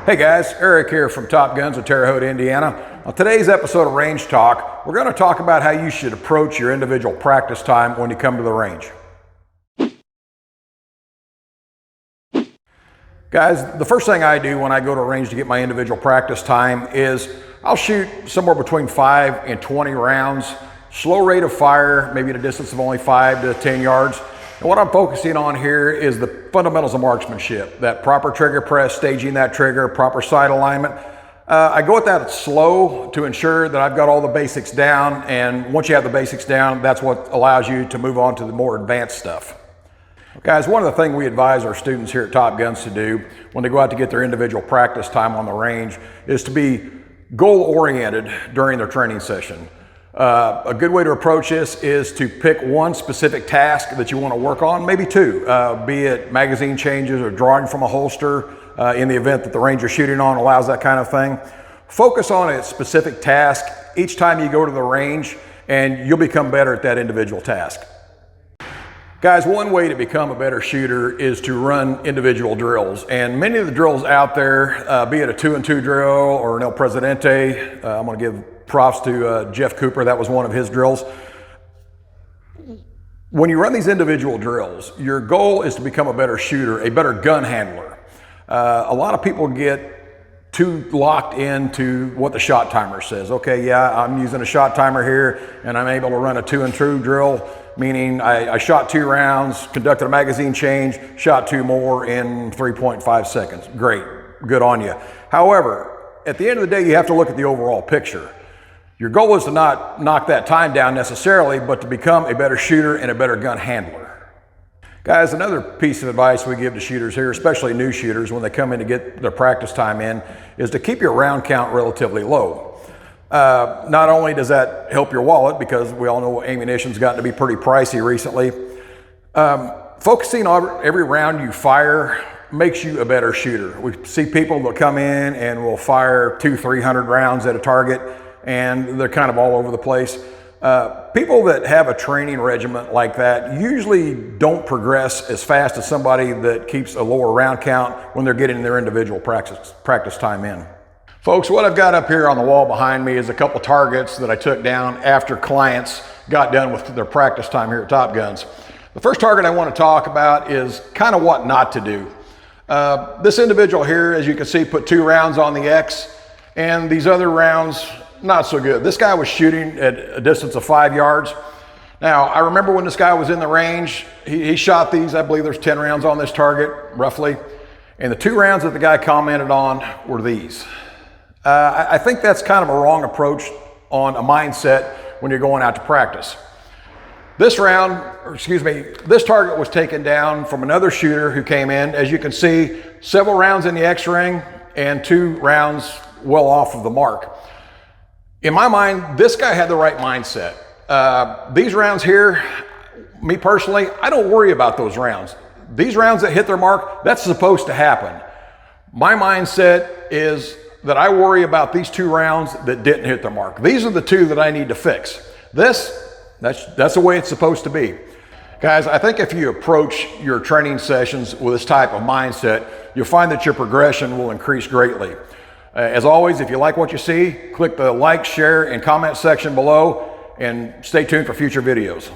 Hey guys, Eric here from Top Guns of Terre Haute, Indiana. On today's episode of Range Talk, we're going to talk about how you should approach your individual practice time when you come to the range. Guys, the first thing I do when I go to a range to get my individual practice time is I'll shoot somewhere between 5 and 20 rounds, slow rate of fire, maybe at a distance of only 5 to 10 yards. And what I'm focusing on here is the fundamentals of marksmanship, that proper trigger press, staging that trigger, proper sight alignment. I go at that slow to ensure that I've got all the basics down, and once you have the basics down, that's what allows you to move on to the more advanced stuff. Guys, one of the things we advise our students here at Top Guns to do when they go out to get their individual practice time on the range is to be goal-oriented during their training session. A good way to approach this is to pick one specific task that you want to work on, maybe two, be it magazine changes or drawing from a holster in the event that the range you're shooting on allows that kind of thing. Focus on a specific task each time you go to the range and you'll become better at that individual task. Guys, one way to become a better shooter is to run individual drills. And many of the drills out there, be it a 2-and-2 drill or an El Presidente, I'm going to give props to Jeff Cooper, that was one of his drills. When you run these individual drills, your goal is to become a better shooter, a better gun handler. A lot of people get too locked into what the shot timer says. Okay, yeah, I'm using a shot timer here and I'm able to run a 2-and-2 drill, meaning I shot 2 rounds, conducted a magazine change, shot 2 more in 3.5 seconds. Great, good on you. However, at the end of the day, you have to look at the overall picture. Your goal is to not knock that time down necessarily, but to become a better shooter and a better gun handler. Guys, another piece of advice we give to shooters here, especially new shooters when they come in to get their practice time in, is to keep your round count relatively low. Not only does that help your wallet, because we all know ammunition's gotten to be pretty pricey recently, focusing on every round you fire makes you a better shooter. We see people that come in and will fire 200-300 rounds at a target, and they're kind of all over the place. People that have a training regimen like that usually don't progress as fast as somebody that keeps a lower round count when they're getting their individual practice time in. Folks, what I've got up here on the wall behind me is a couple targets that I took down after clients got done with their practice time here at Top Guns. The first target I want to talk about is kind of what not to do. This individual here, as you can see, put 2 rounds on the X, and these other rounds, not so good. This guy was shooting at a distance of 5 yards. Now, I remember when this guy was in the range, he shot these, I believe there's 10 rounds on this target, roughly. And the 2 rounds that the guy commented on were these. I think that's kind of a wrong approach on a mindset when you're going out to practice. This target was taken down from another shooter who came in. As you can see, several rounds in the X-ring and 2 rounds well off of the mark. In my mind, this guy had the right mindset. These rounds here, me personally, I don't worry about those rounds. These rounds that hit their mark, that's supposed to happen. My mindset is that I worry about these 2 rounds that didn't hit their mark. These are the 2 that I need to fix. That's the way it's supposed to be. Guys, I think if you approach your training sessions with this type of mindset, you'll find that your progression will increase greatly. As always, if you like what you see, click the like, share, and comment section below, and stay tuned for future videos.